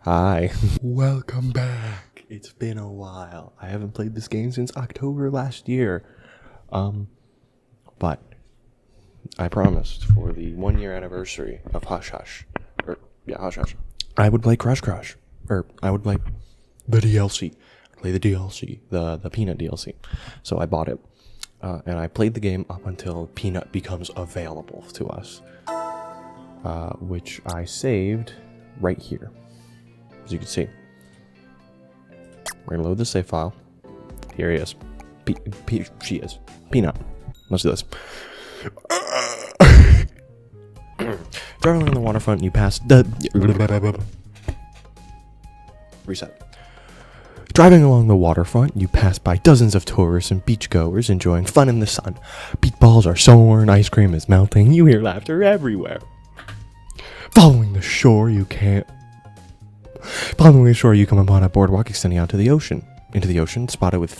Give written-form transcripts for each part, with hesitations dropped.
Hi. Welcome back. It's been a while. I haven't played this game since October last year. But I promised for the 1 year anniversary of Hush Hush. Hush Hush. I would play Crush Crush. Or I would play the DLC. Play the DLC. The Peanut DLC. So I bought it. And I played the game up until Peanut becomes available to us. Which I saved right here. As you can see. We're gonna load the save file. Here he is. She is. Peanut. Let's do this. Driving along the waterfront, you pass the... Reset. Driving along the waterfront, you pass by dozens of tourists and beachgoers enjoying fun in the sun. Beach balls are soaring, ice cream is melting, you hear laughter everywhere. Following the shore, you come upon a boardwalk extending out to the ocean. Into the ocean, spotted with...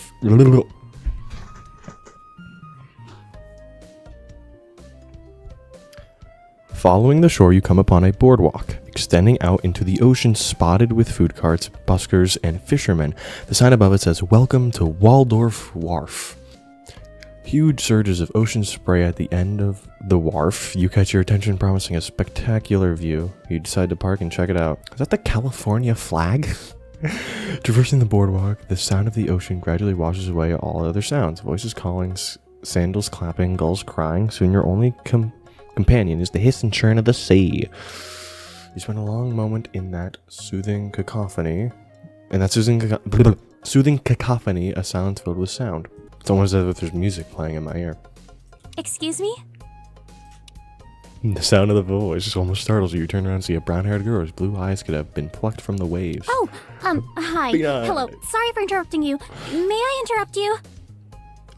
Following the shore, you come upon a boardwalk, extending out into the ocean, spotted with food carts, buskers, and fishermen. The sign above it says, "Welcome to Waldorf Wharf." Huge surges of ocean spray at the end of the wharf. You catch your attention, promising a spectacular view. You decide to park and check it out. Is that the California flag? Traversing the boardwalk, the sound of the ocean gradually washes away all other sounds. Voices calling, sandals clapping, gulls crying. Soon your only companion is the hiss and churn of the sea. You spend a long moment in that soothing cacophony. Soothing cacophony, a sound filled with sound. It's almost as if there's music playing in my ear. Excuse me? The sound of the voice just almost startles you. You turn around and see a brown-haired girl whose blue eyes could have been plucked from the waves. Oh, hi. Hello. Sorry for interrupting you. May I interrupt you?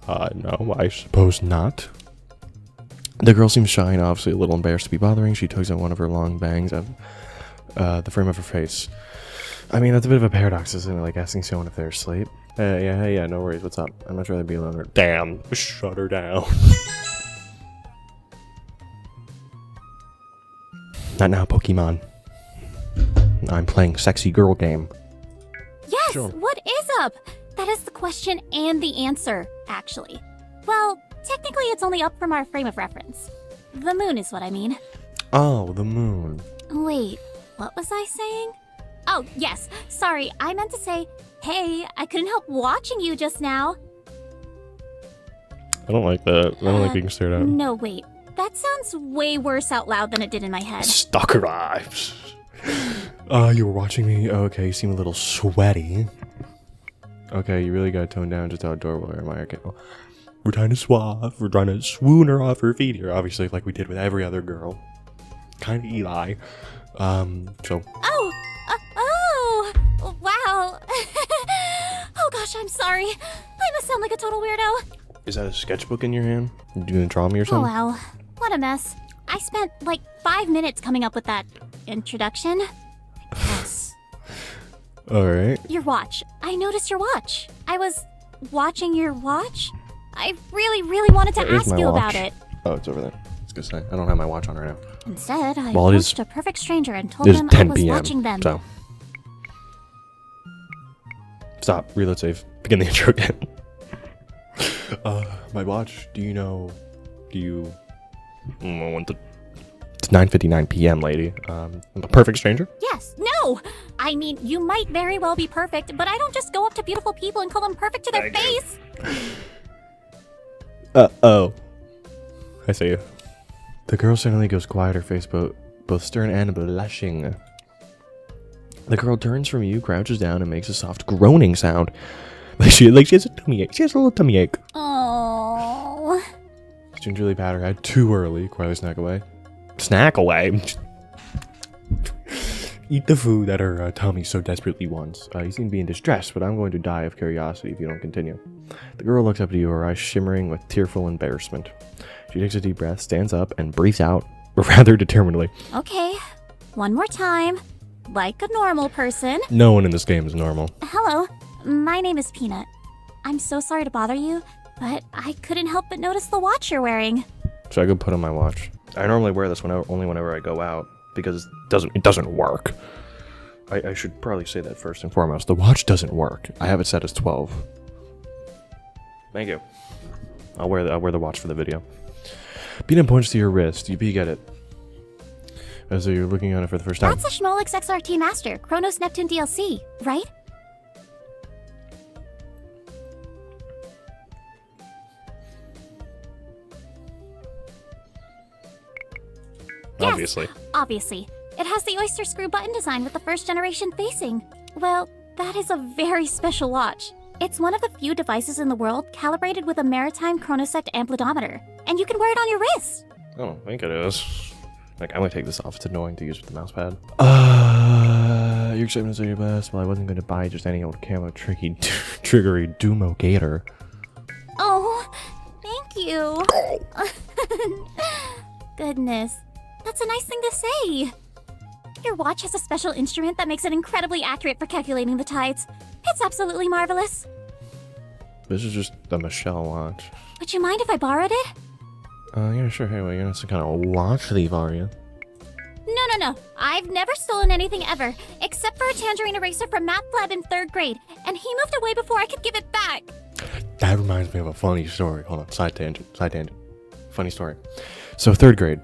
No, I suppose not. The girl seems shy and obviously a little embarrassed to be bothering. She tugs at one of her long bangs at the frame of her face. I mean, that's a bit of a paradox, isn't it? Like asking someone if they're asleep. Yeah, no worries. What's up? I'd much rather be alone. Damn, shut her down. Not now, Pokemon. I'm playing sexy girl game. Yes, Sure. What is up? That is the question and the answer, actually. Well, technically it's only up from our frame of reference. The moon is what I mean. Oh, the moon. Wait, what was I saying? Oh, yes. Sorry, I meant to say, hey, I couldn't help watching you just now. I don't like that. I don't like being stared at. No, wait. That sounds way worse out loud than it did in my head. Stalker vibes. You were watching me? Okay, you seem a little sweaty. Okay, you really gotta tone down just how adorable I am. Okay, well, we're trying to swap. We're trying to swoon her off her feet here, obviously, like we did with every other girl. Kind of Eli. So. Oh, wow. Oh gosh, I'm sorry. I must sound like a total weirdo. Is that a sketchbook in your hand? You gonna draw me or Oh something? wow, what a mess. I spent like 5 minutes coming up with that introduction. Yes. Alright. Your watch. I noticed your watch. I was watching your watch. I really wanted to Where's ask my you watch? about it. Oh, it's over there. I was gonna say, I don't have my watch on right now. Instead, I Well, it is- approached a perfect stranger and told It is them I 10 was p.m. watching them. So. Stop. Reload save. Begin the intro again. My watch. Do you... It's 9:59 p.m., lady. I'm a perfect stranger? Yes. No. I mean, you might very well be perfect, but I don't just go up to beautiful people and call them perfect to their face. Oh. I see you. The girl suddenly goes quiet, her face both stern and blushing. The girl turns from you, crouches down, and makes a soft groaning sound. Like she has a tummy ache. She has a little tummy ache. Oh. Gingerly pat her head too early. Quietly snack away. Snack away? Eat the food that her tummy so desperately wants. You seem to be in distress, but I'm going to die of curiosity if you don't continue. The girl looks up at you, her eyes shimmering with tearful embarrassment. She takes a deep breath, stands up, and breathes out rather determinedly. Okay. One more time. Like a normal person. No one in this game is normal. Hello. My name is Peanut. I'm so sorry to bother you, but I couldn't help but notice the watch you're wearing. Should I go put on my watch? I normally wear this only whenever I go out because it doesn't work. I should probably say that first and foremost. The watch doesn't work. I have it set as 12. Thank you. I'll wear the watch for the video. Peanut points to your wrist. You get it. As though you're looking at it for the first time. That's a Schmolix XRT Master, Chronos Neptune DLC, right? Obviously. Yes, obviously. It has the oyster screw button design with the first generation facing. Well, that is a very special watch. It's one of the few devices in the world calibrated with a maritime chronosect amplidometer, and you can wear it on your wrist. I don't think it is. Like, I'm gonna take this off. It's annoying to use with the mouse pad. Your excitement is your best. Well, I wasn't gonna buy just any old camo triggery Dumo Gator. Oh, thank you. Goodness, that's a nice thing to say. Your watch has a special instrument that makes it incredibly accurate for calculating the tides. It's absolutely marvelous. This is just the Michelle watch. Would you mind if I borrowed it? Yeah, sure. Hey, well, you're not some kind of watch thief, are you? No. I've never stolen anything ever, except for a tangerine eraser from math lab in 3rd grade, and he moved away before I could give it back. That reminds me of a funny story. Hold on, side tangent. Funny story. So 3rd grade.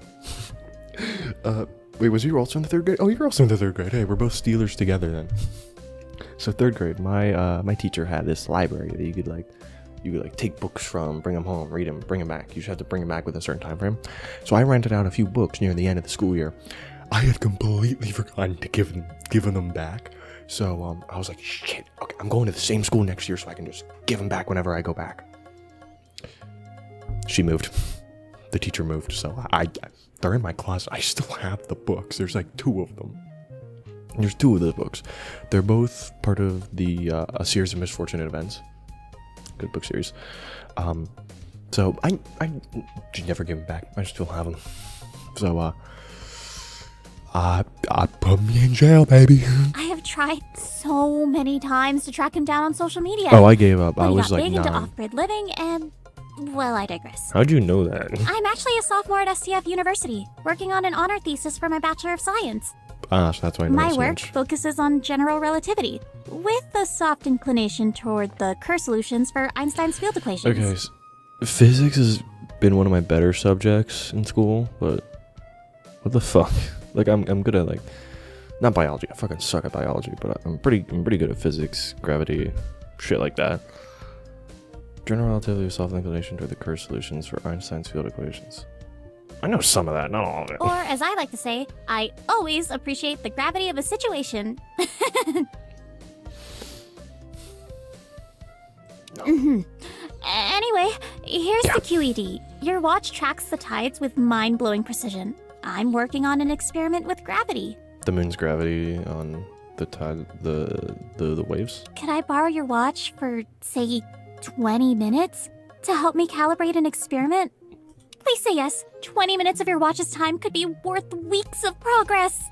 Wait, was you also in the 3rd grade? Oh, you're also in the 3rd grade. Hey, we're both Steelers together then. So 3rd grade, my teacher had this library that you could take books from, bring them home, read them, bring them back. You just have to bring them back with a certain time frame. So I rented out a few books near the end of the school year. I had completely forgotten to give them back. So I was like, shit, okay, I'm going to the same school next year so I can just give them back whenever I go back. She moved. The teacher moved, so they're in my closet. I still have the books. There's like 2 of them. There's 2 of those books. They're both part of the A Series of Misfortunate Events. Good book series. So I never give them back. I still have them. So put me in jail, baby. I have tried so many times to track him down on social media. Oh, I gave up. But I he was got like big 9. into off-grid living, and well, I digress. How'd you know that? I'm actually a sophomore at STF University, working on an honor thesis for my Bachelor of Science. So that's why I know My so work much. focuses on general relativity, with a soft inclination toward the Kerr solutions for Einstein's field equations. Okay, so physics has been one of my better subjects in school, but what the fuck? Like I'm good at not biology. I fucking suck at biology, but I'm pretty good at physics, gravity, shit like that. General relativity with soft inclination toward the Kerr solutions for Einstein's field equations. I know some of that, not all of it. Or, as I like to say, I always appreciate the gravity of a situation. Anyway, here's the QED. Your watch tracks the tides with mind-blowing precision. I'm working on an experiment with gravity. The moon's gravity on the tide, the waves. Could I borrow your watch for, say, 20 minutes to help me calibrate an experiment? Please say yes. 20 minutes of your watch's time could be worth weeks of progress.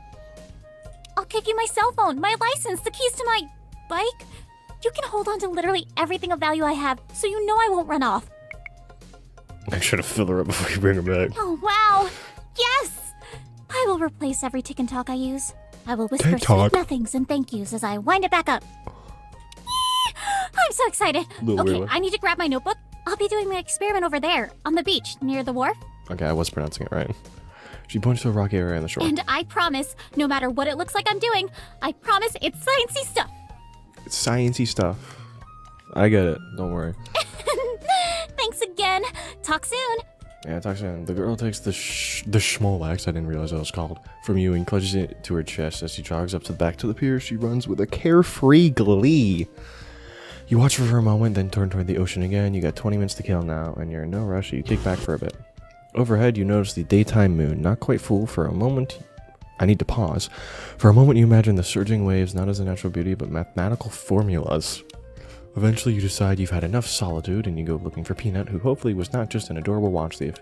I'll give you my cell phone, my license, the keys to my bike. You can hold on to literally everything of value I have, so you know I won't run off. I should have filled her up before you bring her back. Oh, wow. Yes! I will replace every tick and talk I use. I will whisper TikTok. sweet nothings and thank yous as I wind it back up. I'm so excited. Little Okay, weird. I need to grab my notebook. I'll be doing my experiment over there, on the beach, near the wharf. Okay, I was pronouncing it right. She points to a rocky area on the shore. And I promise, no matter what it looks like I'm doing, I promise it's sciencey stuff. It's sciencey stuff. I get it. Don't worry. Thanks again. Talk soon. Yeah, talk soon. The girl takes the Schmolex, I didn't realize that was called, from you and clutches it to her chest. As she jogs up to the back to the pier, she runs with a carefree glee. You watch her for a moment, then turn toward the ocean again. You got 20 minutes to kill now, and you're in no rush, so you kick back for a bit. Overhead, you notice the daytime moon, not quite full for a moment. I need to pause. For a moment, you imagine the surging waves not as a natural beauty, but mathematical formulas. Eventually, you decide you've had enough solitude, and you go looking for Peanut, who hopefully was not just an adorable watch thief.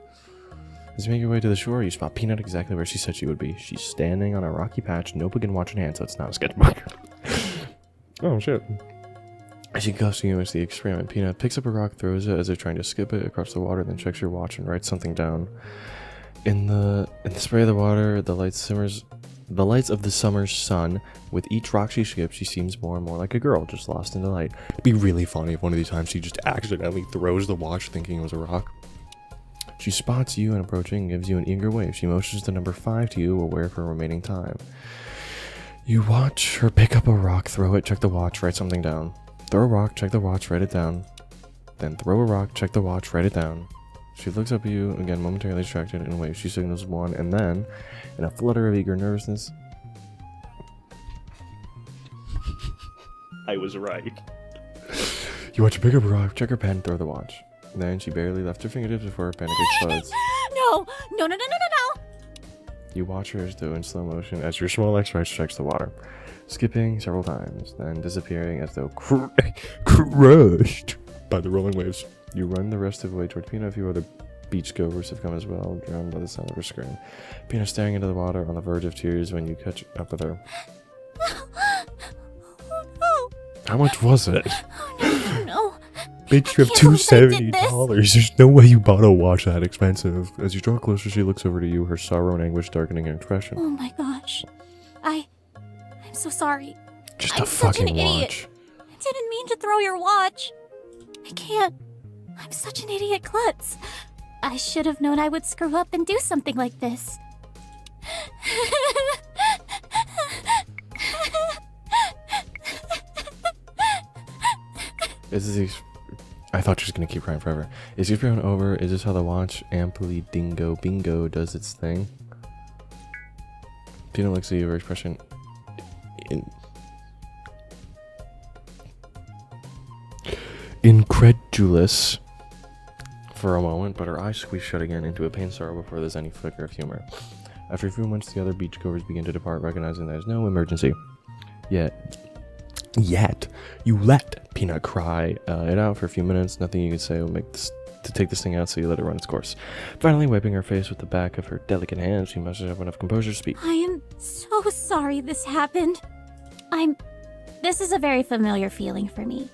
As you make your way to the shore, you spot Peanut exactly where she said she would be. She's standing on a rocky patch, notebook and watch in hand, so it's not a sketchbook. Oh, shit. As you consummate the experiment, Peanut picks up a rock, throws it as if trying to skip it across the water, then checks your watch and writes something down. In the spray of the water, the light simmers the lights of the summer sun. With each rock she skips, she seems more and more like a girl, just lost in delight. It'd be really funny if one of these times she just accidentally throws the watch thinking it was a rock. She spots you and approaching and gives you an eager wave. She motions the number 5 to you, aware of her remaining time. You watch her pick up a rock, throw it, check the watch, write something down. Throw a rock, check the watch, write it down. Then throw a rock, check the watch, write it down. She looks up at you, again momentarily distracted, and waves. She signals 1, and then, in a flutter of eager nervousness... I was right. You watch her pick up a rock, check her pen, throw the watch. Then she barely left her fingertips before her panic explodes. No! No, no, no, no, no, no! You watch her as though in slow motion as your small X-ray strikes the water, skipping several times, then disappearing as though crushed by the rolling waves. You run the rest of the way toward Peanut. A few other beachgoers have come as well, drowned by the sound of her scream. Peanut staring into the water on the verge of tears when you catch up with her. Oh, no. How much was it? Oh, no, no, no. Bitch, you have can't believe I did $270. There's no way you bought a watch that expensive. As you draw closer, she looks over to you, her sorrow and anguish darkening her expression. Oh my gosh. I'm so sorry. Just I'm a such an fucking idiot. watch. I didn't mean to throw your watch. I can't. I'm such an idiot klutz. I should have known I would screw up and do something like this. I thought she was gonna keep crying forever. Is your experiment over? Is this how the watch amply dingo bingo does its thing? Peanut looks at you, her expression incredulous for a moment, but her eyes squeeze shut again into a pained sorrow before there's any flicker of humor. After a few moments, the other beachgoers begin to depart, recognizing there's no emergency. Yet, you let Peanut cry it out for a few minutes. Nothing you can say will make this to take this thing out, so you let it run its course. Finally, wiping her face with the back of her delicate hand, she musters up enough composure to speak. I am so sorry this happened. This is a very familiar feeling for me.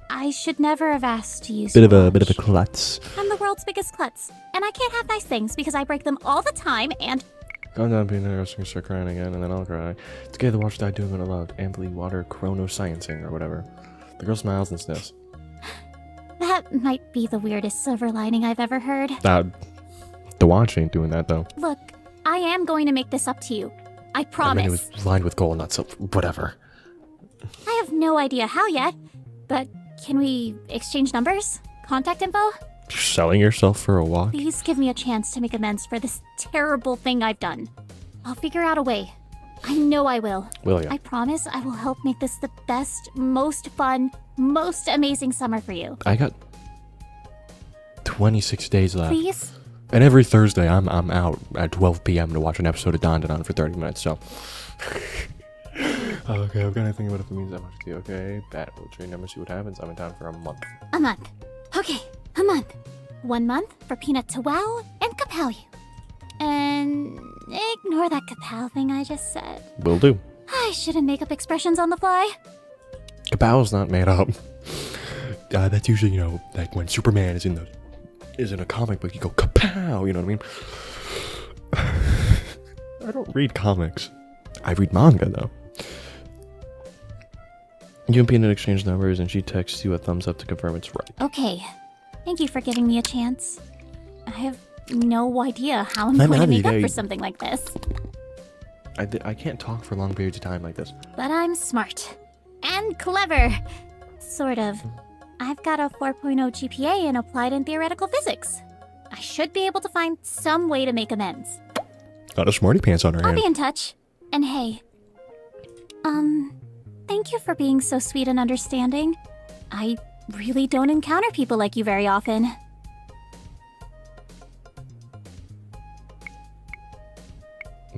I should never have asked to use Bit of your a watch. klutz. I'm the world's biggest klutz, and I can't have nice things because I break them all the time, and Calm down, Peanut. You're gonna start crying again, and then I'll cry. It's okay, the watch died doing it aloud. Amply water chronosciencing, or whatever. The girl smiles and sniffs. that might be the weirdest silver lining I've ever heard. The watch ain't doing that, though. Look, I am going to make this up to you. I I promise. mean, it was lined with gold, not silver. Whatever. I have no idea how yet, but can we exchange numbers? Contact info? You're selling yourself for a watch? Please give me a chance to make amends for this terrible thing I've done. I'll figure out a way. I know I will. Will ya? I promise I will help make this the best, most fun, most amazing summer for you. I got 26 days left. Please? And every Thursday, I'm out at 12 p.m. to watch an episode of Don Don for 30 minutes, so... Okay, I've got to think about if it means that much to you, okay? Bet. We'll trade numbers, see what happens. I'm in town for a month. A month. Okay, a month. 1 month for Peanut to wow and kapow you. And ignore that kapow thing I just said. Will do. I shouldn't make up expressions on the fly. Kabow's not made up. That's usually, like when Superman is in a comic book, you go kapow, you know what I mean? I don't read comics. I read manga, though. You and Peanut exchange numbers, and she texts you a thumbs up to confirm it's right. Okay, thank you for giving me a chance. I have no idea how I'm I'm going to out of make up here. for something like this. I can't talk for long periods of time like this. But I'm smart. And clever. Sort of. I've got a 4.0 GPA in applied and theoretical physics. I should be able to find some way to make amends. Got a smarty pants on her I'll hand. be in touch. And hey, thank you for being so sweet and understanding. I really don't encounter people like you very often.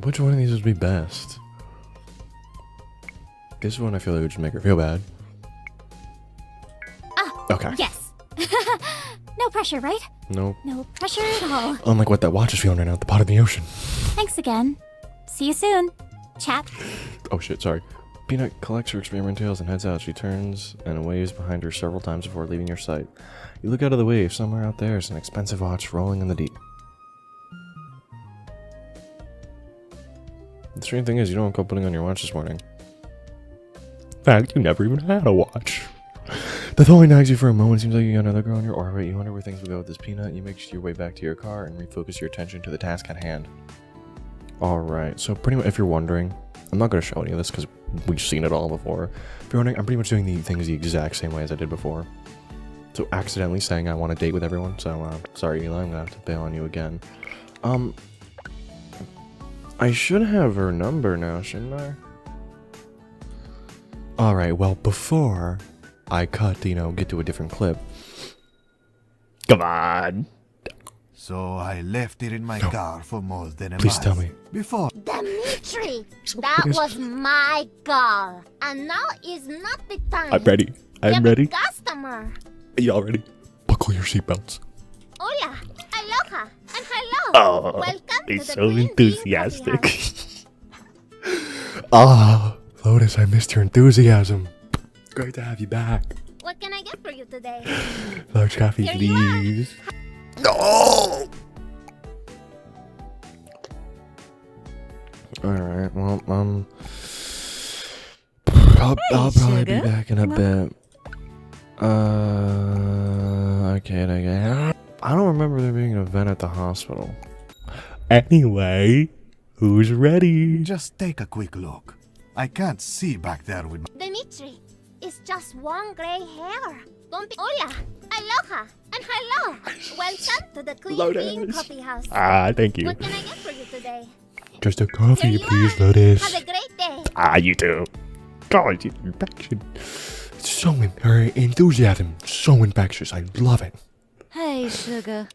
Which one of these would be best? This one I feel like would just make her feel bad. Ah, Okay. yes. No pressure, right? Nope. No pressure at all. Unlike what that watch is feeling right now at the bottom of the ocean. Thanks again. See you soon. Chat. Oh shit, sorry. Peanut collects her experimentals and heads out. She turns and waves behind her several times before leaving your sight. You look out of the wave. Somewhere out there is an expensive watch rolling in the deep. The strange thing is, you don't recall putting on your watch this morning. In fact, you never even had a watch. The thought nags you for a moment. Seems like you got another girl in your orbit. You wonder where things will go with this peanut. You make your way back to your car and refocus your attention to the task at hand. Alright, so pretty much, if you're wondering, I'm not going to show any of this because we've seen it all before. If you're wondering, I'm pretty much doing the things the exact same way as I did before. So accidentally saying I want to date with everyone, so sorry Eli, I'm going to have to bail on you again. I should have her number now, shouldn't I? Alright, well, before I cut, get to a different clip. Come on! So I left it in my car for more than a Please month. tell me. Before Dimitri, that was my car, and now is not the time. I'm ready. We I'm have ready. A customer. Y'all ready? Buckle your seatbelts. Oh yeah, aloha and hello. Oh, Welcome he's to the so Green Bean enthusiastic. Coffee House. Ah, Lotus, I missed your enthusiasm. Great to have you back. What can I get for you today? Large coffee, Here you are. please. No! Alright, well, I'll probably be sugar. back in a bit. Okay. I don't remember there being an event at the hospital. Anyway, who's ready? just take a quick look. I can't see back there with my Dimitri, it's just one gray hair. Don't be. Oh yeah, aloha and hello. Welcome to the Green Bean Lotus. Coffee House. Thank you. What can I get for you today? Just a coffee, Here you please, are. Lotus. Have a great day. You too. God, your infection. Her enthusiasm, so infectious. I love it. Hey, sugar.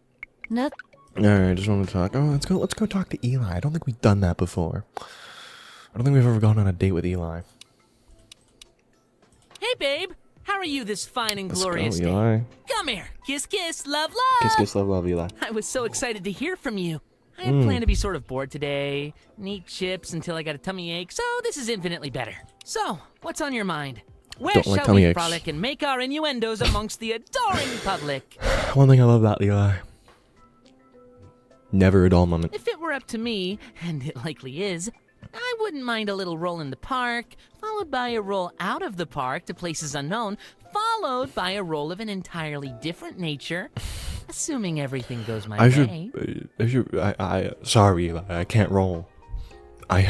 Nothing. Alright, just want to talk. Oh, let's go talk to Eli. I don't think we've done that before. I don't think we've ever gone on a date with Eli. Hey, babe. How are you this fine and Let's glorious go, day? Eli. Come here. Kiss, kiss, love, love. Kiss, love, Eli. I was so excited to hear from you. I had planned to be sort of bored today, and eat chips until I got a tummy ache, so this is infinitely better. So, what's on your mind? Where Don't like shall tummy we aches. frolic and make our innuendos amongst the adoring public? One thing I love about Eli. Never a dull moment. If it were up to me, and it likely is, I wouldn't mind a little roll in the park, followed by a roll out of the park to places unknown, followed by a roll of an entirely different nature, assuming everything goes my way. Sorry, Eli, I can't roll. I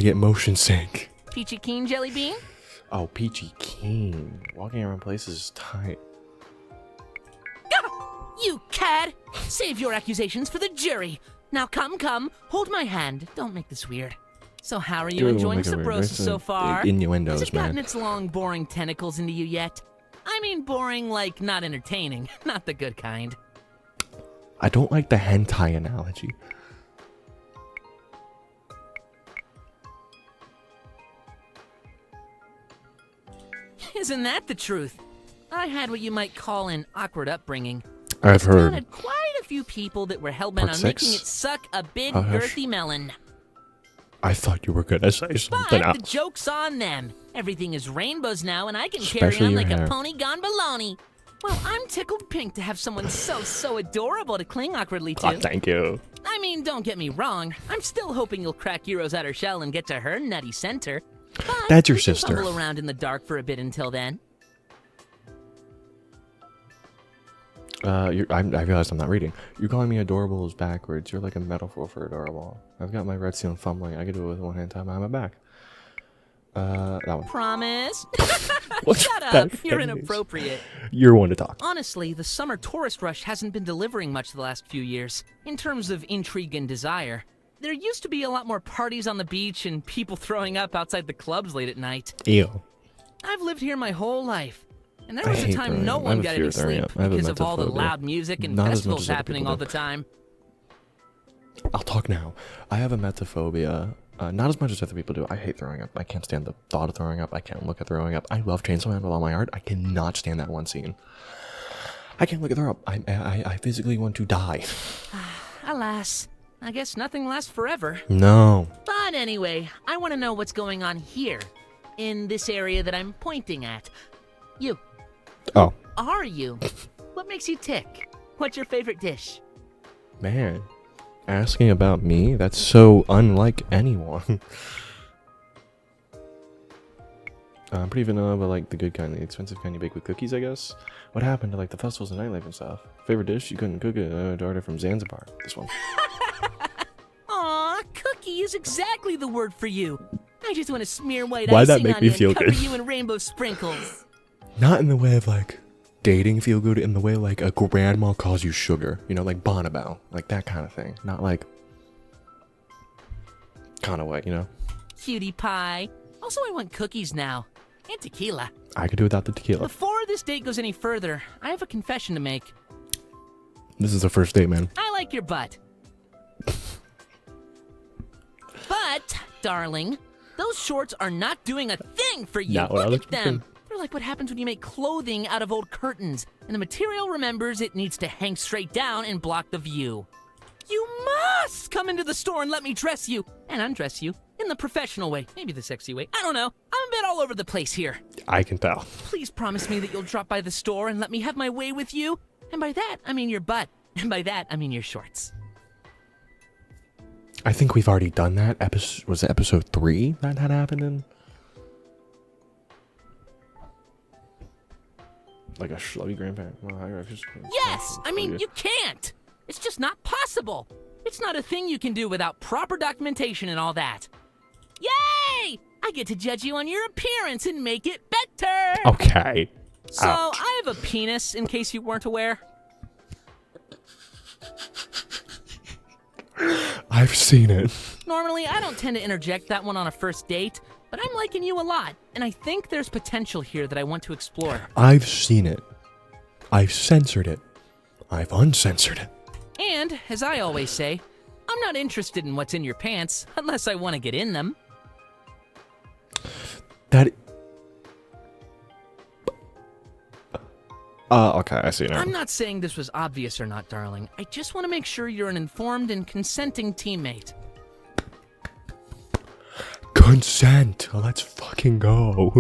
get motion sick. Peachy Keen Jelly Bean? Oh, Peachy Keen. Walking around places is tight. You cad! Save your accusations for the jury. Now come, hold my hand. Don't make this weird. So how are you You're the one enjoying making it weird. Sabrosa There's so far? innuendos, Has it gotten man. its long, boring tentacles into you yet? I mean boring like not entertaining, not the good kind. I don't like the hentai analogy. Isn't that the truth? I had what you might call an awkward upbringing. I've heard. Encountered quite a few people that were hellbent Part on making six? it suck a big, Hush. girthy melon. I thought you were gonna say something But the else. joke's on them. Everything is rainbows now, and I can Especially carry on your like hair. a pony gone baloney. Well, I'm tickled pink to have someone so adorable to cling awkwardly to. Oh, thank you. I mean, don't get me wrong. I'm still hoping you'll crack Hero's outer shell and get to her nutty center. But That's your we can sister. fumble around in the dark for a bit until then. I realized I'm not reading. You're calling me adorable is backwards. You're like a metaphor for adorable. I've got my red seal and fumbling. I can do it with one hand tied behind my back. That one. Promise? What's Shut that up. You're face? inappropriate. You're one to talk. Honestly, the summer tourist rush hasn't been delivering much the last few years, in terms of intrigue and desire. There used to be a lot more parties on the beach and people throwing up outside the clubs late at night. Ew. I've lived here my whole life, and there I was a hate time throwing no up. I one have a got fear any of throwing sleep up. I have a because of all the emetophobia. loud music and Not as much festivals as other happening people all do. the time. I'll talk now. I have a emetophobia. Not as much as other people do. I hate throwing up. I can't stand the thought of throwing up. I can't look at throwing up. I love Chainsaw Man with all my heart. I cannot stand that one scene. I can't look at throw up. I physically want to die. Alas, I guess nothing lasts forever. No. But anyway, I want to know what's going on here, in this area that I'm pointing at. You. Oh, Are you? What makes you tick? What's your favorite dish? man. Asking about me? That's so unlike anyone. Pretty vanilla, but like the good kind, the expensive kind you bake with cookies, I guess. What happened to like the festivals and nightlife and stuff? Favorite dish? You couldn't cook it. I would order from Zanzibar. This one. Aw, cookie is exactly the word for you. I just want to smear white Why'd that icing make on me you and feel cover good? you in rainbow sprinkles. Not in the way of like dating feel good, in the way like a grandma calls you sugar. You know, like Bonnabelle, like that kind of thing. Not like kind of way, you know. Cutie pie. Also, I want cookies now. And tequila. I could do without the tequila. Before this date goes any further, I have a confession to make. This is the first date, man. I like your butt. But, darling, those shorts are not doing a thing for you. Not what I Look was at them. thinking. They're like what happens when you make clothing out of old curtains, and the material remembers it needs to hang straight down and block the view. You must come into the store and let me dress you and undress you in the professional way, maybe the sexy way. I don't know. I'm a bit all over the place here. I can tell. Please promise me that you'll drop by the store and let me have my way with you. And by that, I mean your butt. And by that, I mean your shorts. I think we've already done that. Was it episode 3 that had happened in? Like a schlubby grandparent. Yes! I mean, you can't! It's just not possible! It's not a thing you can do without proper documentation and all that. Yay! I get to judge you on your appearance and make it better! Okay. So, Ouch. I have a penis, in case you weren't aware. I've seen it. Normally, I don't tend to interject that one on a first date, but I'm liking you a lot, and I think there's potential here that I want to explore. I've seen it. I've censored it. I've uncensored it. And, as I always say, I'm not interested in what's in your pants unless I want to get in them. That. Okay, I see now. I'm not saying this was obvious or not, darling. I just want to make sure you're an informed and consenting teammate. Consent. Let's fucking go.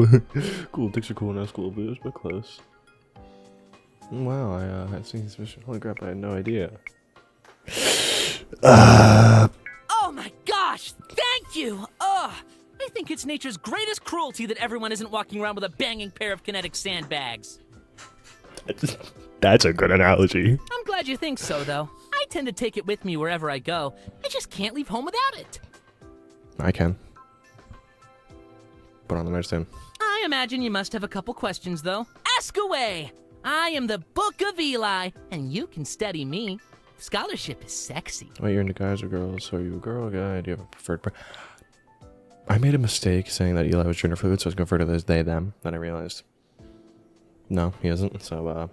Cool. Dicks are cool now. School blues, but close. Wow, I had seen this mission. Holy crap! I had no idea. Oh my gosh! Thank you! Ugh! I think it's nature's greatest cruelty that everyone isn't walking around with a banging pair of kinetic sandbags. That's a good analogy. I'm glad you think so, though. I tend to take it with me wherever I go. I just can't leave home without it. I can. Put on the nightstand. I imagine you must have a couple questions, though. Ask away! I am the Book of Eli, and you can study me. Scholarship is sexy. Wait, you're into guys or girls? So are you a girl or guy? Do you have a preferred? I made a mistake saying that Eli was gender fluid, so I was going to refer to this they, them. Then I realized. No, he isn't. So,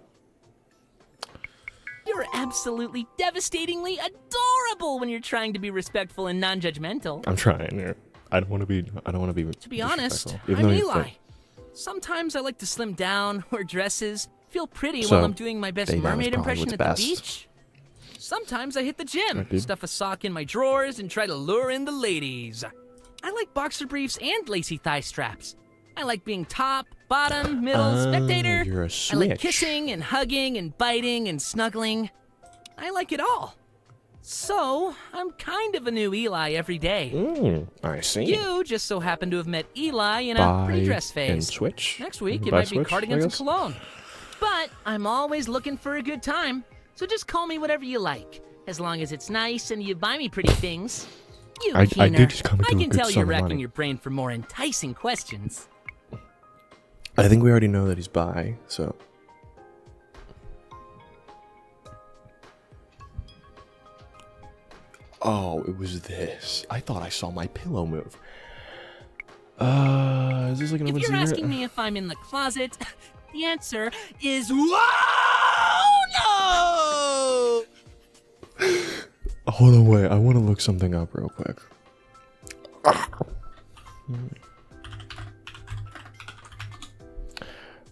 You're absolutely devastatingly adorable when you're trying to be respectful and non-judgmental. I'm trying here. I don't want to be. To be honest, disrespectful, even I'm though he's Eli. like- Sometimes I like to slim down, wear dresses, feel pretty So, while I'm doing my best they down is mermaid probably impression what's at best. the beach. Sometimes I hit the gym, Right, dude. stuff a sock in my drawers, and try to lure in the ladies. I like boxer briefs and lacy thigh straps. I like being top, bottom, middle, spectator. You're a I switch. like kissing and hugging and biting and snuggling. I like it all. So, I'm kind of a new Eli every day. I see. You just so happen to have met Eli in a pretty dress Buy and phase. switch. Next week, it Buy might be switch, I cardigans and guess? cologne. But I'm always looking for a good time, so just call me whatever you like, as long as it's nice and you buy me pretty things. You I keener. did just come into I a can good tell sum you're of racking money. your brain for more enticing questions. I think we already know that he's bi, so. Oh, it was this. I thought I saw my pillow move. Is this like an If open you're secret? asking me if I'm in the closet, the answer is whoa, no! Hold on, wait. I want to look something up real quick.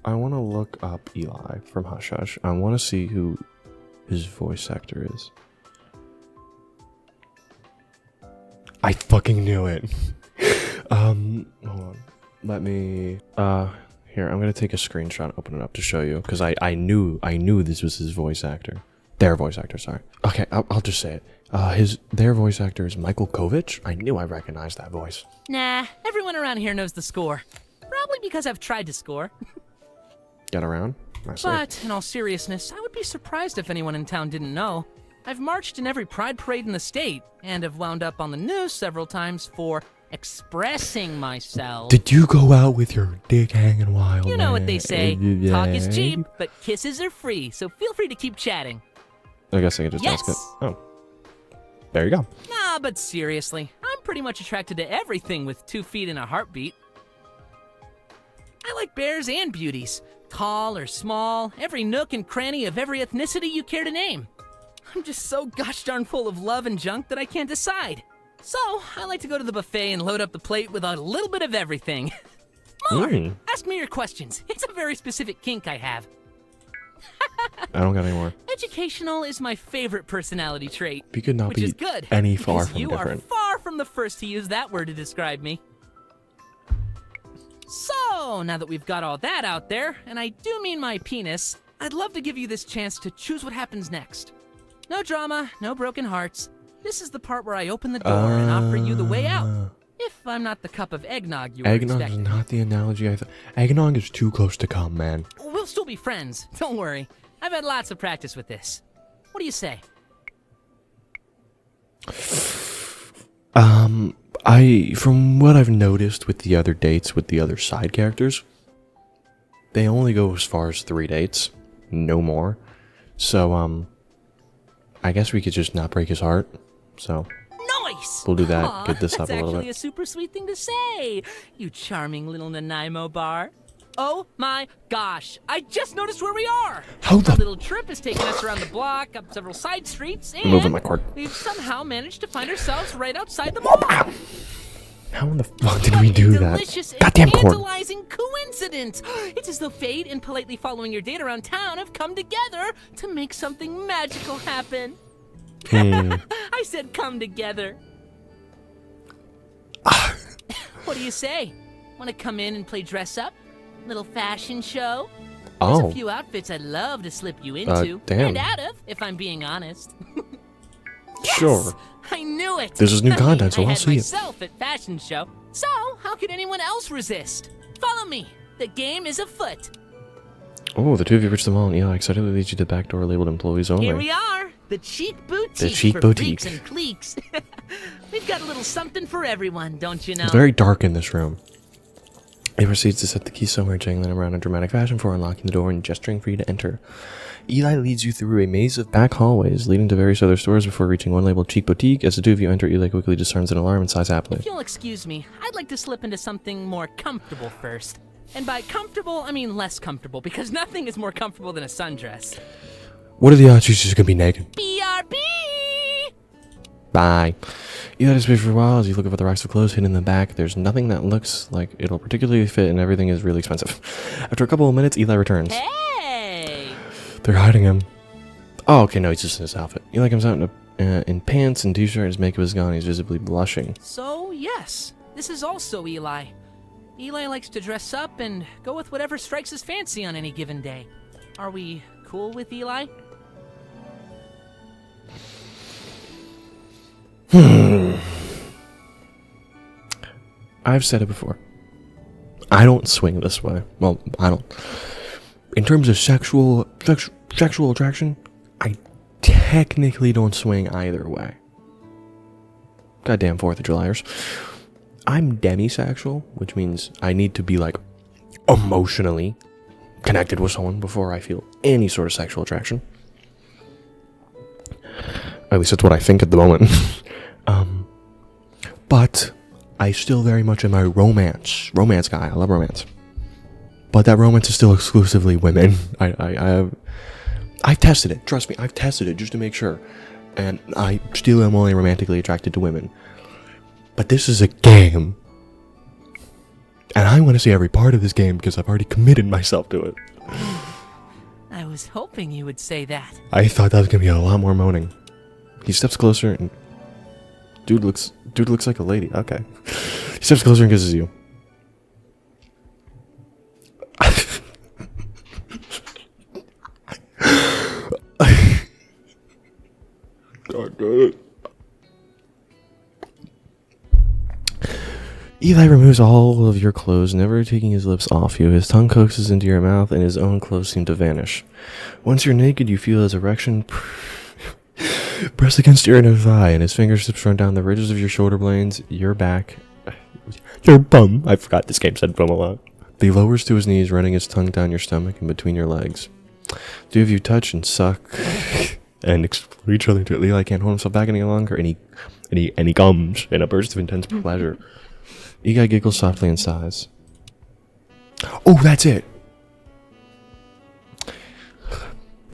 I want to look up Eli from Hush Hush. I want to see who his voice actor is. I fucking knew it. Hold on. Let me, here, I'm gonna take a screenshot and open it up to show you, because I knew this was his voice actor. Their voice actor, sorry. Okay, I'll just say it. Their voice actor is Michael Kovich. I knew I recognized that voice. Nah, everyone around here knows the score. Probably because I've tried to score. Get around. I see. But, in all seriousness, I would be surprised if anyone in town didn't know. I've marched in every pride parade in the state, and have wound up on the news several times for expressing myself. Did you go out with your dick hanging wild? You know what they man? say, Yeah. talk is cheap, but kisses are free, so feel free to keep chatting. I guess I could just ask it. Yes! Oh. There you go. Nah, but seriously, I'm pretty much attracted to everything with 2 feet and a heartbeat. I like bears and beauties. Tall or small, every nook and cranny of every ethnicity you care to name. I'm just so gosh darn full of love and junk that I can't decide. So, I like to go to the buffet and load up the plate with a little bit of everything. More! Mm. Ask me your questions. It's a very specific kink I have. I don't got any more. Educational is my favorite personality trait. We could not which be is good, any far because from you different. are far from the first to use that word to describe me. So, now that we've got all that out there, and I do mean my penis, I'd love to give you this chance to choose what happens next. No drama, no broken hearts. This is the part where I open the door and offer you the way out. If I'm not the cup of eggnog you were Eggnog is expecting. not the analogy I thought. Eggnog is too close to cum, man. We'll still be friends, don't worry. I've had lots of practice with this. What do you say? From what I've noticed with the other dates with the other side characters, they only go as far as 3 dates, no more. So, I guess we could just not break his heart. So, Nice! We'll do that, Aw, get this up that's a little actually bit. a super sweet thing to say. You charming little Nanaimo bar. Oh my gosh! I just noticed where we are. Hold Our up. little trip has taken us around the block, up several side streets, and moving my cord. we've somehow managed to find ourselves right outside the mall. How in the fuck did we do that? Delicious and Goddamn cord. tantalizing coincidence. It's as though fate and politely following your date around town have come together to make something magical happen. I said come together. What do you say? Want to come in and play dress up? Little fashion show? There's Oh, a few outfits I'd love to slip you into. damn. And out of, if I'm being honest. sure. I knew it! This is new I mean, content, so I I'll had see it. myself at fashion show. So, how could anyone else resist? Follow me. The game is afoot. Oh, the two of you reached the mall, and Eli excitedly leads you to the back door labeled employees only. Here we are. The Cheek Boutique The Cheek for Boutique. freaks and cliques. We've got a little something for everyone, don't you know? It's very dark in this room. He proceeds to set the key somewhere, jangling around in dramatic fashion before unlocking the door and gesturing for you to enter. Eli leads you through a maze of back hallways, leading to various other stores before reaching one labeled Cheek Boutique. As the two of you enter, Eli quickly discerns an alarm and sighs happily. If you'll excuse me, I'd like to slip into something more comfortable first. And by comfortable, I mean less comfortable, because nothing is more comfortable than a sundress. What are the odds she's just gonna be naked? BRB! Bye. Eli disappears for a while as you look over the racks of clothes hidden in the back. There's nothing that looks like it'll particularly fit, and everything is really expensive. After a couple of minutes, Eli returns. Hey! They're hiding him. Oh, okay, no, he's just in his outfit. Eli comes out in pants and t-shirt. His makeup is gone. He's visibly blushing. So, yes, this is also Eli. Eli likes to dress up and go with whatever strikes his fancy on any given day. Are we cool with Eli? I've said it before. I don't swing this way. Well, I don't. In terms of sexual attraction, I technically don't swing either way. Goddamn 4th of Julyers. I'm demisexual, which means I need to be like emotionally connected with someone before I feel any sort of sexual attraction. At least that's what I think at the moment. But I still very much am a romance guy. I love romance. But that romance is still exclusively women. I've tested it. Trust me, I've tested it just to make sure. And I still am only romantically attracted to women. But this is a game. And I want to see every part of this game because I've already committed myself to it. I was hoping you would say that. I thought that was going to be a lot more moaning. He steps closer and... Dude looks like a lady. Okay. He steps closer and kisses you. God damn it. Eli removes all of your clothes, never taking his lips off you. His tongue coaxes into your mouth, and his own clothes seem to vanish. Once you're naked, you feel his erection press against your inner thigh, and his fingertips run down the ridges of your shoulder blades, your back, your bum. I forgot this game said bum a lot. He lowers to his knees, running his tongue down your stomach and between your legs. Two of you touch and suck and explore each other until Eli can't hold himself back any longer, and he comes in a burst of intense pleasure. Eli giggles softly and sighs. Oh, that's it!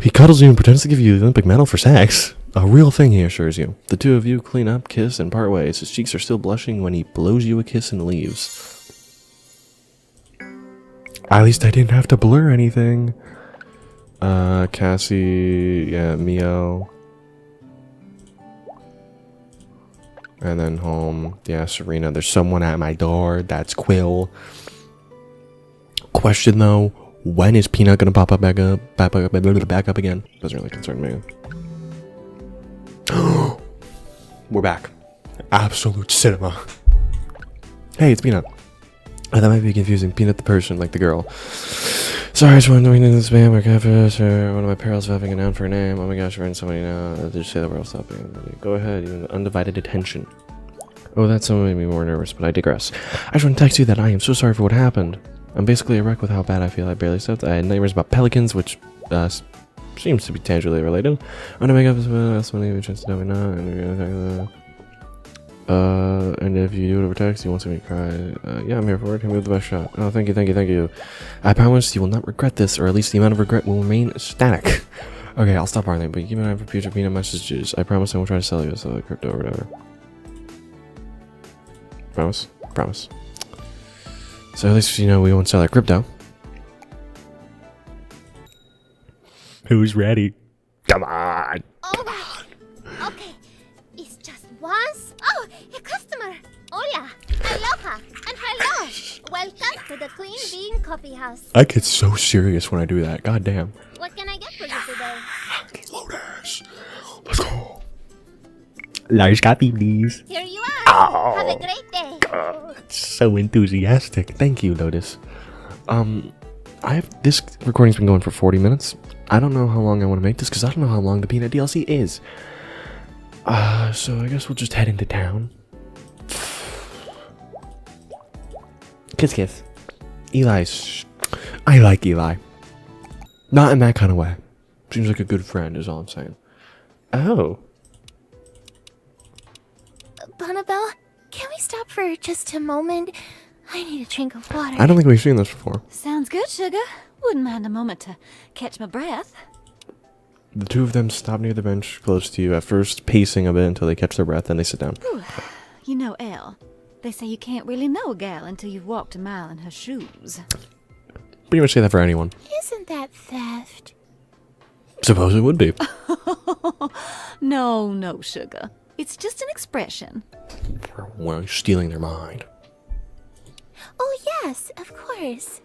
He cuddles you and pretends to give you the Olympic medal for sex. A real thing, he assures you. The two of you clean up, kiss, and part ways. His cheeks are still blushing when he blows you a kiss and leaves. At least I didn't have to blur anything. Cassie, yeah, Mio. And then home. Yeah, Serena. There's someone at my door. That's Quill. Question though, when is Peanut gonna pop up back up again? Doesn't really concern me. We're back. Absolute cinema. Hey, it's Peanut. Oh, that might be confusing. Peanut the person, like the girl. Sorry, I just wanted to into the spam or catfish or one of my perils of having a noun for a name. Oh my gosh, we're in somebody now. Just say that we're all stopping. Go ahead, you have undivided attention. Oh, that so made me more nervous, but I digress. I just want to text you that I am so sorry for what happened. I'm basically a wreck with how bad I feel. I barely slept. I had nightmares about pelicans, which seems to be tangibly related. I want to make up this one, even chance to know me not. And if you do it over text, you won't see me cry. Yeah, I'm here for it. Can we have the best shot? Oh, thank you. I promise you will not regret this, or at least the amount of regret will remain static. Okay, I'll stop arguing, but keep an eye for future Peanut messages. I promise I won't try to sell you a crypto or whatever. Promise. So at least you know we won't sell our crypto. Who's ready? Come on! All right. Okay. It's just once. Oh, a customer. Hola. Aloha. And hello. Welcome to the Clean Bean Coffee House. I get so serious when I do that. God damn. What can I get for you today? Lotus. Let's go. Large copy, please. Here you are. Oh. Have a great day. So enthusiastic. Thank you, Lotus. This recording's been going for 40 minutes. I don't know how long I want to make this because I don't know how long the Peanut DLC is. So I guess we'll just head into town. Kiss. I like Eli. Not in that kind of way. Seems like a good friend is all I'm saying. Oh. Bonabelle, can we stop for just a moment? I need a drink of water. I don't think we've seen this before. Sounds good, sugar. Wouldn't mind a moment to catch my breath. The two of them stop near the bench close to you, at first pacing a bit until they catch their breath, then they sit down. Whew. You know, Elle, they say you can't really know a gal until you've walked a mile in her shoes. Pretty much say that for anyone. Isn't that theft? Suppose it would be. No, sugar. It's just an expression. We're stealing their mind. Oh, yes, of course.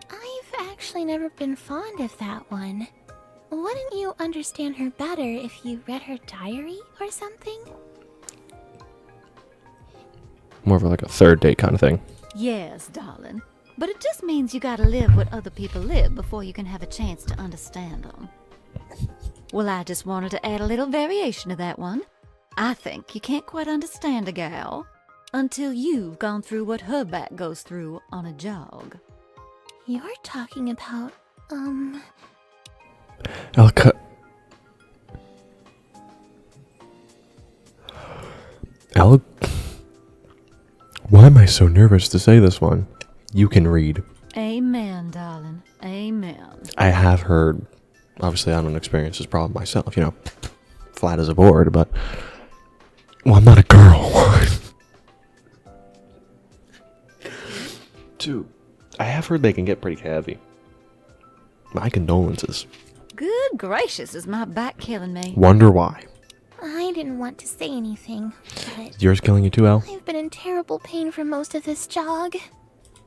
I've actually never been fond of that one. Wouldn't you understand her better if you read her diary or something? More of like a third date kind of thing. Yes, darling. But it just means you gotta live what other people live before you can have a chance to understand them. Well, I just wanted to add a little variation to that one. I think you can't quite understand a gal until you've gone through what her back goes through on a jog. You're talking about, I'll cut. Why am I so nervous to say this one? You can read. Amen, darling. Amen. I have heard. Obviously, I don't experience this problem myself, you know. Flat as a board, but. Well, I'm not a girl. 2. I have heard they can get pretty heavy. My condolences. Good gracious, is my back killing me. Wonder why. I didn't want to say anything, but Is yours killing you too, Elle? I've been in terrible pain for most of this jog.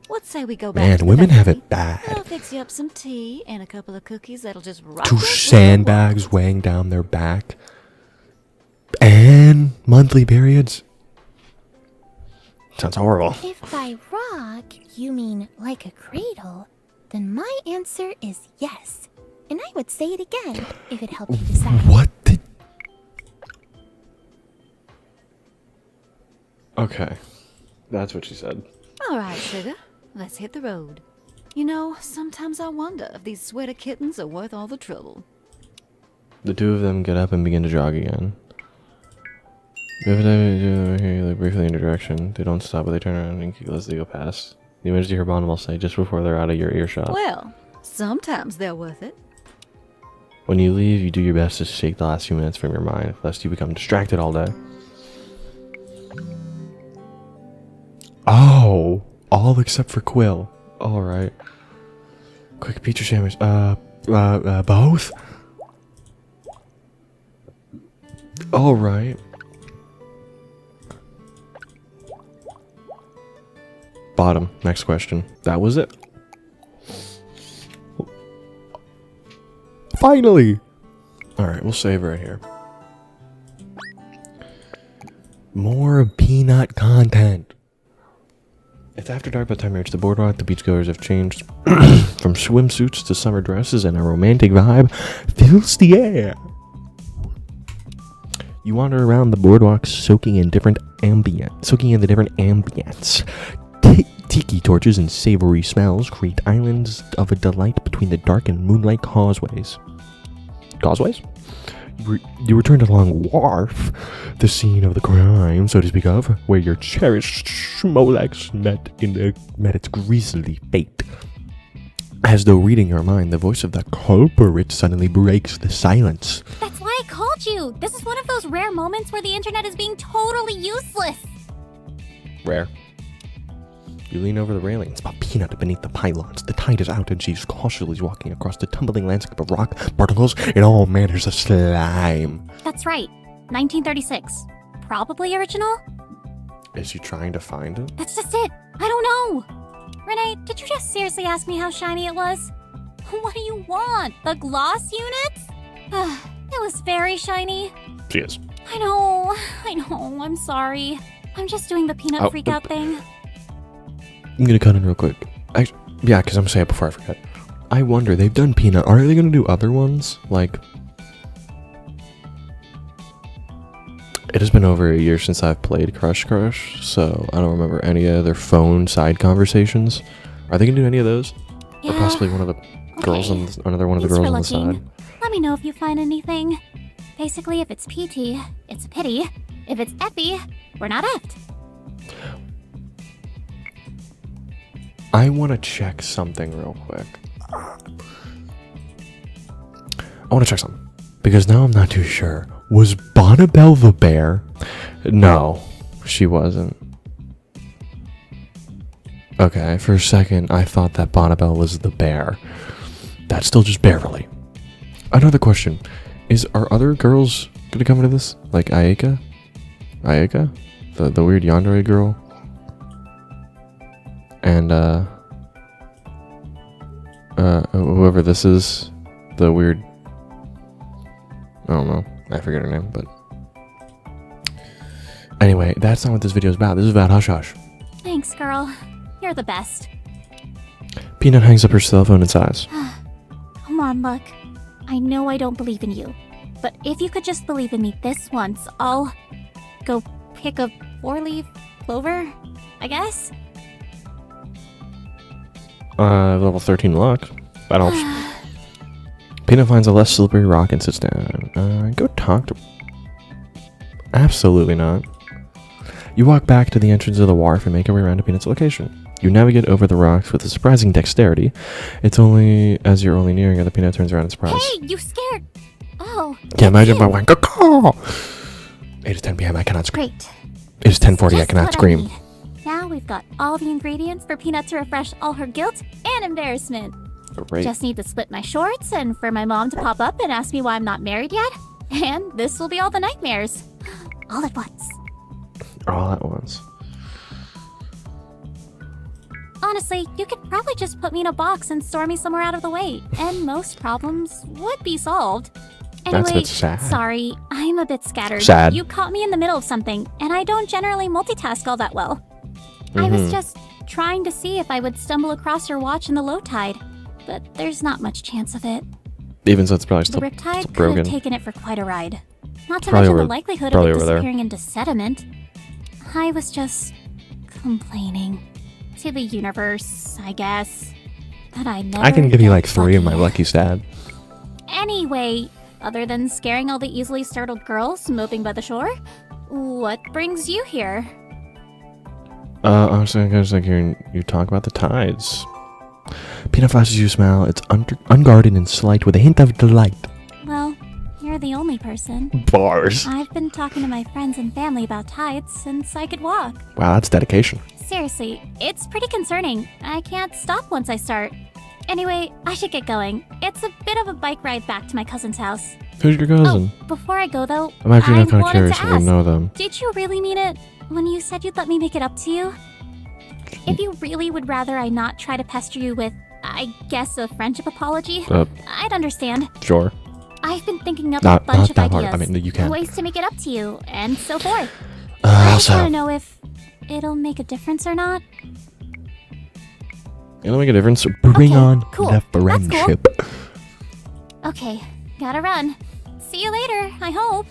What say we go back Man, to the women have bakery? it bad. I'll fix you up some tea and a couple of cookies that'll just rock 2 your world. sandbags weighing down their back. And monthly periods. Sounds horrible. If by rock you mean like a cradle, then my answer is yes. And I would say it again if it helped you decide. What the... Okay. That's what she said. All right, sugar. Let's hit the road. You know, sometimes I wonder if these sweater kittens are worth all the trouble. The two of them get up and begin to jog again. They look briefly in your direction. They don't stop, but they turn around and giggle as they go past. The image you hear Bonnibel say just before they're out of your earshot. Well, sometimes they're worth it. When you leave, you do your best to shake the last few minutes from your mind, lest you become distracted all day. Oh! All except for Quill. Alright. Quick, Peach or sandwich? Both? Alright. Bottom. Next question. That was it. Finally! Alright, we'll save right here. More peanut content. It's after dark by the time you reach the boardwalk. The beachgoers have changed from swimsuits to summer dresses, and a romantic vibe fills the air. You wander around the boardwalk, soaking in the different ambience. Tiki torches and savory smells create islands of a delight between the dark and moonlight causeways. Causeways? You return to Long Wharf, the scene of the crime, so to speak of, where your cherished Schmolex met its grisly fate. As though reading your mind, the voice of the culprit suddenly breaks the silence. That's why I called you. This is one of those rare moments where the internet is being totally useless. Rare. You lean over the railing and spot Peanut beneath the pylons. The tide is out and she's cautiously walking across the tumbling landscape of rock, particles, and all manners of slime. That's right. 1936. Probably original? Is she trying to find it? That's just it. I don't know. Renee, did you just seriously ask me how shiny it was? What do you want? The gloss units? It was very shiny. She is. I know. I'm sorry. I'm just doing the peanut freakout thing. I'm gonna cut in real quick. Yeah, because I'm gonna say it before I forget. I wonder, they've done Peanut. Are they gonna do other ones? Like, it has been over a year since I've played Crush Crush, so I don't remember any other phone side conversations. Are they gonna do any of those? Yeah. Or possibly one of the girls on another one of the Thanks girls for on the looking. side. Let me know if you find anything. Basically, if it's PT, it's a pity. If it's Effie, we're not effed. I want to check something real quick. Because now I'm not too sure. Was Bonnibel the bear? No, she wasn't. Okay, for a second, I thought that Bonnibel was the bear. That's still just Beverly. Another question. Are other girls gonna come into this? Like Ayaka? The weird yandere girl? And, whoever this is, the weird, I don't know, I forget her name, but anyway, that's not what this video is about. This is about Hush Hush. Thanks, girl. You're the best. Peanut hangs up her cell phone and sighs. Come on, look. I know I don't believe in you, but if you could just believe in me this once, I'll go pick a 4-leaf clover, I guess? Level 13 luck. That helps. Peanut finds a less slippery rock and sits down. Go talk to... Absolutely not. You walk back to the entrance of the wharf and make your way around to Peanut's location. You navigate over the rocks with a surprising dexterity. It's only as you're only nearing it, the Peanut turns around in surprise. Hey, you scared! Oh. Can't imagine my one. It is 10 p.m. I cannot scream. Great. It is 10:40. I Just cannot what scream. need. Now we've got all the ingredients for Peanut to refresh all her guilt and embarrassment. Great. Just need to split my shorts and for my mom to pop up and ask me why I'm not married yet. And this will be all the nightmares. All at once. All at once. Honestly, you could probably just put me in a box and store me somewhere out of the way, and most problems would be solved. That's a Anyway, bit sad. sorry, I'm a bit scattered. Sad. You caught me in the middle of something, and I don't generally multitask all that well. I was just trying to see if I would stumble across your watch in the low tide, but there's not much chance of it. Even so, it's probably The still riptide could broken. have taken it for quite a ride. Not to Probably mention the over- likelihood of probably it over there. disappearing into sediment. I was just complaining to the universe, I guess, that I never I can give you get like 3 in my lucky. lucky stat. Anyway, other than scaring all the easily startled girls moping by the shore, what brings you here? I was like hearing you talk about the tides. Peanut flashes you a smile. It's unguarded and slight with a hint of delight. Well, you're the only person. Bars. I've been talking to my friends and family about tides since I could walk. Wow, that's dedication. Seriously, it's pretty concerning. I can't stop once I start. Anyway, I should get going. It's a bit of a bike ride back to my cousin's house. Who's your cousin? Oh, before I go though, I'm actually not kind of wanted curious to if we ask, know them. did you really mean it when you said you'd let me make it up to you? If you really would rather I not try to pester you with, I guess, a friendship apology, I'd understand. Sure. I've been thinking up Not a bunch of that hard. ideas, I mean, you can. ways to make it up to you, and so forth. I just want Also, to know if it'll make a difference or not. it'll make a difference. Bring Okay, on cool. the That's cool. friendship. Okay, gotta run. See you later, I hope.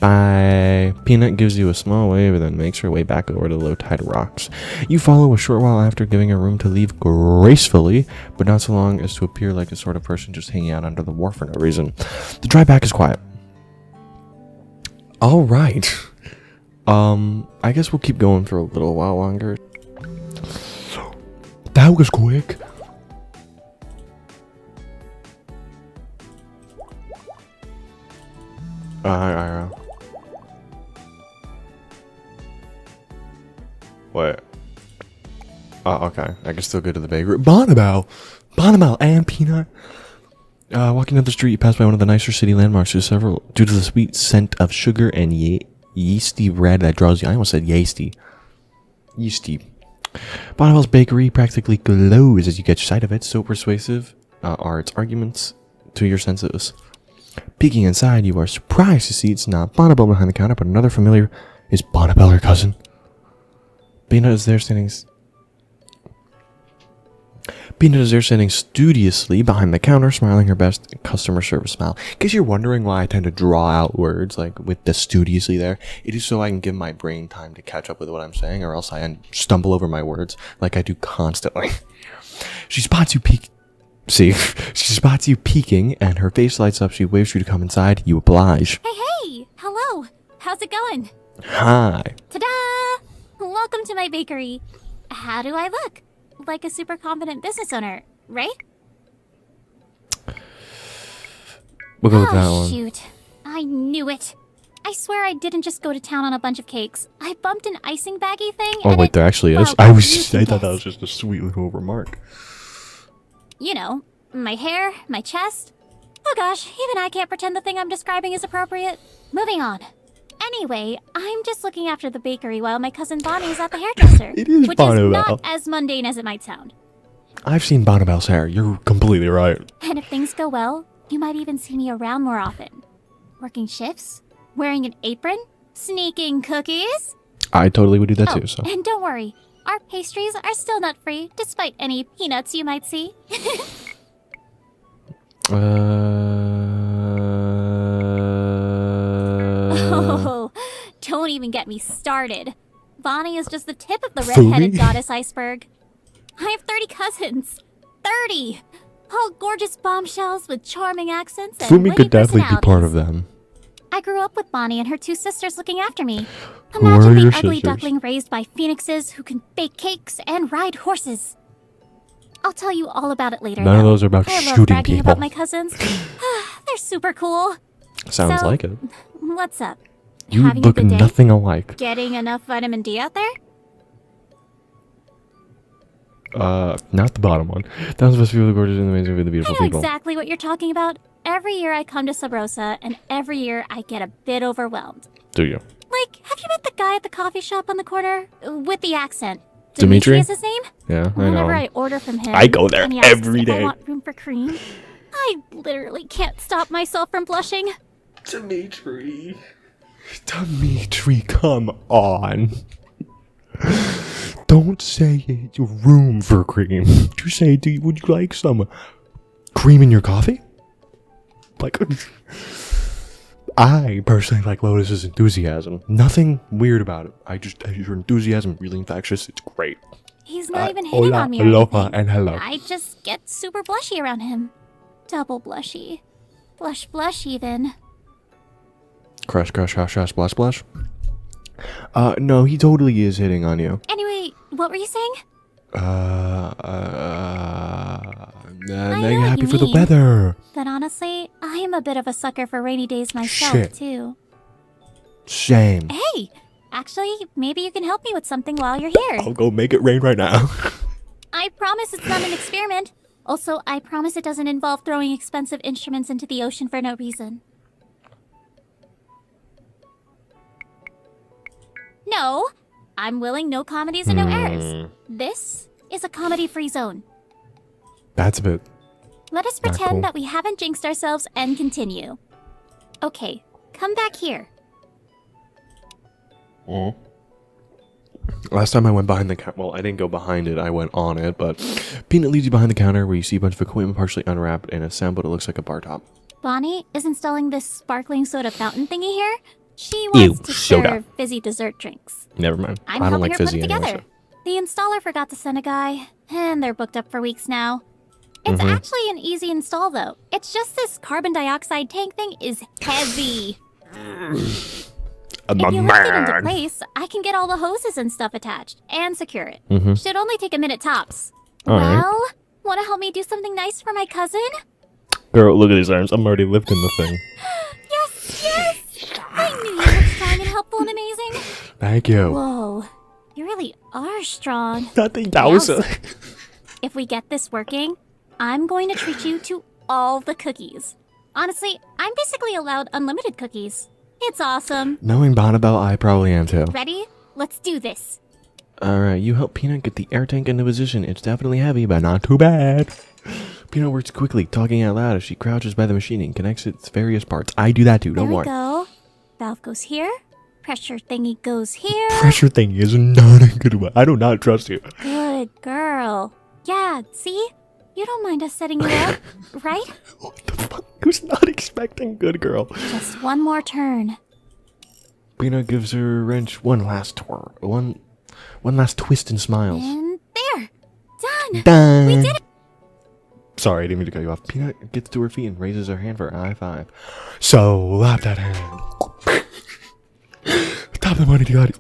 Bye. Peanut gives you a small wave and then makes her way back over to the low tide rocks. You follow a short while after, giving her room to leave gracefully, but not so long as to appear like the sort of person just hanging out under the wharf for no reason. The drive back is quiet. All right. I guess we'll keep going for a little while longer. That was quick. Ira. What? Oh, okay. I can still go to the bakery. Bonnabelle and Peanut. Walking down the street, you pass by one of the nicer city landmarks. Due to the sweet scent of sugar and yeasty bread that draws you. I almost said yeasty. Yeasty. Bonnabelle's bakery practically glows as you catch sight of it. So persuasive are its arguments to your senses. Peeking inside, you are surprised to see it's not Bonnabelle behind the counter, but another familiar. Is Bonnabelle her cousin? Peanut is there standing studiously behind the counter, smiling her best customer service smile. In case you're wondering why I tend to draw out words like with the studiously there, it is so I can give my brain time to catch up with what I'm saying, or else I stumble over my words like I do constantly. She spots you she spots you peeking, and her face lights up. She waves you to come inside. You oblige. Hey! Hello! How's it going? Hi. Ta-da! Welcome to my bakery. How do I look? Like a super confident business owner, right? We'll go with that one. Shoot. I knew it. I swear I didn't just go to town on a bunch of cakes. I bumped an icing baggie thing. Oh and wait, there actually is. well, I you can thought that guess. was just a sweet little remark. You know, my hair, my chest. Oh gosh, even I can't pretend the thing I'm describing is appropriate. Moving on. Anyway, I'm just looking after the bakery while my cousin Bonnie's at the hairdresser. It is which Bonnabelle. is not as mundane as it might sound. I've seen Bonnabelle's hair. You're completely right. And if things go well, you might even see me around more often. Working shifts, wearing an apron, sneaking cookies. I totally would do that Oh, too. So and don't worry, our pastries are still nut-free, despite any peanuts you might see. Oh, don't even get me started. Bonnie is just the tip of the red-headed Fumi? goddess iceberg. I have 30 cousins. 30! All gorgeous bombshells with charming accents and Fumi witty could definitely be part of personalities. them. I grew up with Bonnie and her two sisters looking after me. Imagine are the your ugly sisters? duckling raised by phoenixes who can bake cakes and ride horses. I'll tell you all about it later. None of though. those are about I love shooting bragging people. about my cousins. They're super cool. Sounds So- like it. What's up? You Having a look good day? nothing alike. Getting enough vitamin D out there? Not the bottom one. That was supposed to be really gorgeous and amazing with the I beautiful know people. exactly what you're talking about. Every year I come to Sub Rosa, and every year I get a bit overwhelmed. Do you? Like, have you met the guy at the coffee shop on the corner? With the accent. Dimitri? is his name? Yeah, I Whenever know. I order from him, I go there and he asks every if I day. want room for cream, I literally can't stop myself from blushing. Dimitri, come on. Don't say it's room for cream. Just say, would you like some cream in your coffee? Like, I personally like Lotus's enthusiasm. Nothing weird about it. Your enthusiasm really infectious. It's great. He's not even hitting Hola, on me or aloha, anything. and hello. I just get super blushy around him. Double blushy. Blush even. Crush, hash, splash, splash. No, he totally is hitting on you. Anyway, what were you saying? Now know you're what happy you for the mean. weather. That honestly, I am a bit of a sucker for rainy days myself, Shit. too. Shame. Hey! Actually, maybe you can help me with something while you're here. I'll go make it rain right now. I promise it's not an experiment. Also, I promise it doesn't involve throwing expensive instruments into the ocean for no reason. No, I'm willing no comedies and no errors. This is a comedy-free zone. That's a bit. Let us Not pretend cool. that we haven't jinxed ourselves and continue. Okay, come back here. Last time I went behind the counter, well, I didn't go behind it, I went on it, but Peanut leads you behind the counter where you see a bunch of equipment partially unwrapped and a sample that looks like a bar top. Bonnie is installing this sparkling soda fountain thingy here. She wants to soda. serve fizzy dessert drinks. Never mind. I'm I don't helping like her put fizzy it anyway. together. The installer forgot to send a guy, and they're booked up for weeks now. It's actually an easy install, though. It's just this carbon dioxide tank thing is heavy. I'm If a you lift it into man. place, I can get all the hoses and stuff attached and secure it. Mhm. Should only take a minute tops. All right. Well, want to help me do something nice for my cousin? Girl, look at these arms. I'm already lifting the thing. Yes! I knew you were strong and helpful and amazing. Thank you. Whoa, you really are strong. Nothing. That was Yowza. If we get this working, I'm going to treat you to all the cookies. Honestly, I'm basically allowed unlimited cookies. It's awesome. Knowing Bonnabelle, I probably am too. Ready? Let's do this. Alright, you help Peanut get the air tank into position. It's definitely heavy, but not too bad. Peanut works quickly, talking out loud as she crouches by the machine and connects its various parts. I do that too, There don't we worry. go. Valve goes here. Pressure thingy goes here. Pressure thing is not a good one. I do not trust you. Good girl. Yeah, see? You don't mind us setting you up, right? What the fuck? Who's not expecting good girl? Just one more turn. Peanut gives her wrench one last twist and smiles. And there. Done. Done. We did it. Sorry, I didn't mean to cut you off. Peanut gets to her feet and raises her hand for a high five. So, lap that hand. Top of the money to God.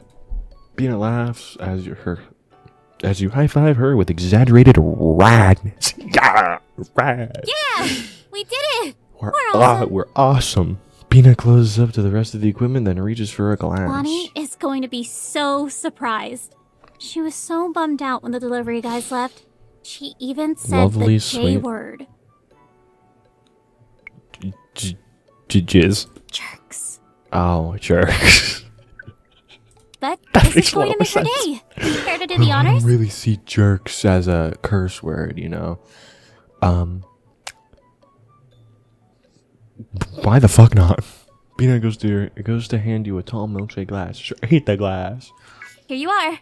Peanut laughs as you high five her with exaggerated radness. Yeah, rad. Yeah, we did it. We're awesome. We're awesome. Peanut closes up to the rest of the equipment, then reaches for a glass. Bonnie is going to be so surprised. She was so bummed out when the delivery guys left. She even said Lovely, the J sweet- word. Jizz. Jerks. Oh, jerk. But That this makes is a going lot to of make her sense. day. Care to do the I don't honors? really see jerks as a curse word, you know. Why the fuck not? Peanut goes to hand you a tall milkshake glass. Sure, hate the glass. Here you are.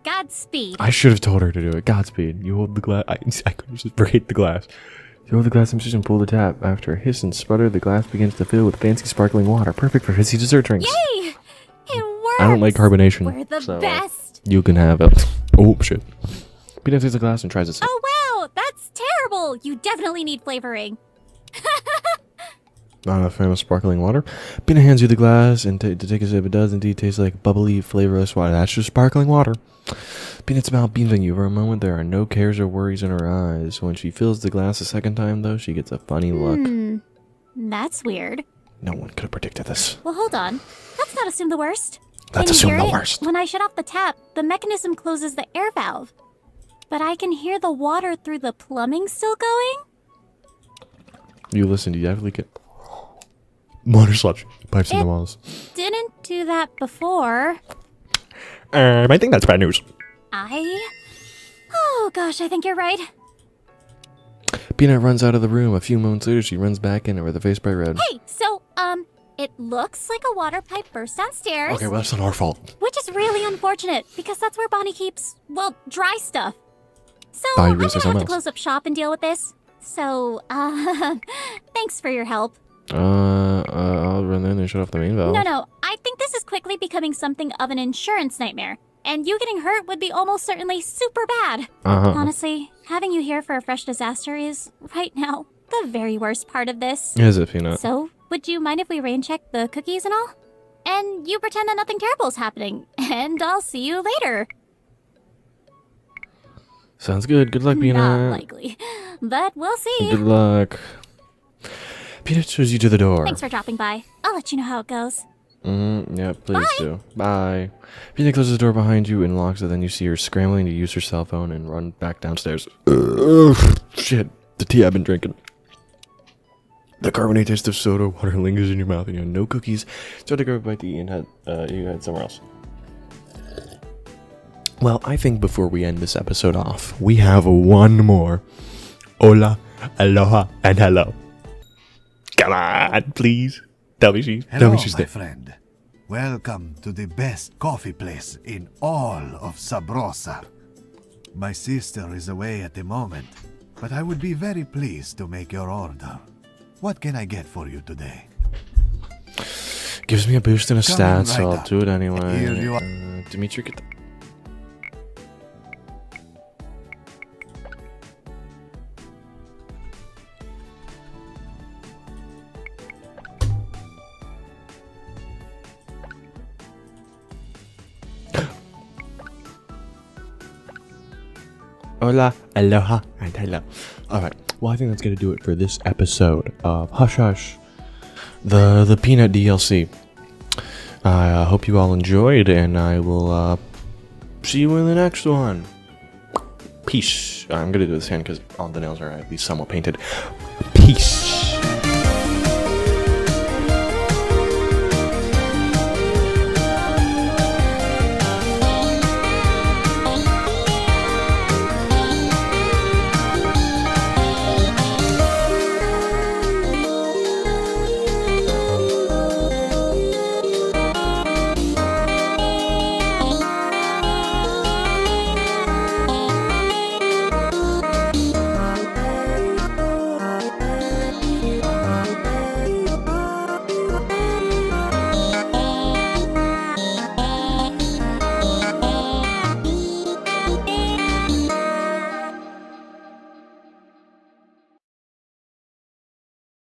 Godspeed. I should have told her to do it. Godspeed. You hold the glass. I could have just hate the glass. You hold the glass in position, pull the tap. After a hiss and sputter, the glass begins to fill with fancy sparkling water, perfect for fizzy dessert drinks. Yay! It works. I don't like carbonation. We're the so, best. You can have it. Oh shit. Peanut takes the glass and tries to sip. Oh wow, that's terrible. You definitely need flavoring. Not a fan of sparkling water. Peanut hands you the glass and to take a sip. It does indeed taste like bubbly, flavorless water. That's just sparkling water. Peanut's mouth beams on you for a moment. There are no cares or worries in her eyes. When she fills the glass a second time, though, she gets a funny look. That's weird. No one could have predicted this. Well, hold on. Let's not assume the worst. Let's Can you assume hear the it? worst. When I shut off the tap, the mechanism closes the air valve. But I can hear the water through the plumbing still going? You listen, you definitely get water sludge pipes in the It- walls. Didn't do that before. I think that's bad news. Oh gosh, I think you're right. Peanut runs out of the room. A few moments later, she runs back in with her face bright red. Hey, so, It looks like a water pipe burst downstairs. Okay, well, that's not our fault. Which is really unfortunate, because that's where Bonnie keeps, well, dry stuff. So, Thought you I'm were gonna say gonna have something to close up shop and deal with this. So, thanks for your help. I'll run in and shut off the main valve. No, I think this is quickly becoming something of an insurance nightmare. And you getting hurt would be almost certainly super bad. Honestly, having you here for a fresh disaster is, right now, the very worst part of this. Is it, Peanut? So, would you mind if we rain check the cookies and all? And you pretend that nothing terrible is happening, and I'll see you later. Sounds good. Good luck, Peanut. Not likely, but we'll see. Good luck. Peanut shows you to the door. Thanks for dropping by. I'll let you know how it goes. Yeah, please do. Bye. Peanut closes the door behind you and locks it. Then you see her scrambling to use her cell phone and run back downstairs. Shit. The tea I've been drinking. The carbonated taste of soda water lingers in your mouth, and you have no cookies. So to grab a bite to eat and you head somewhere else. Well, I think before we end this episode off, we have one more. Hola, aloha, and hello. Come on, please. Tell me she's Hello, there. my friend. Welcome to the best coffee place in all of Sabrosa. My sister is away at the moment, but I would be very pleased to make your order. What can I get for you today? Gives me a boost in a Come stat, in so right I'll up. do it anyway. Here you are. Dimitri, get the... Hola, aloha, and hello. Alright, well, I think that's going to do it for this episode of Hush Hush, the Peanut DLC. I hope you all enjoyed, and I will see you in the next one. Peace. I'm going to do this hand because all the nails are at least somewhat painted. Peace.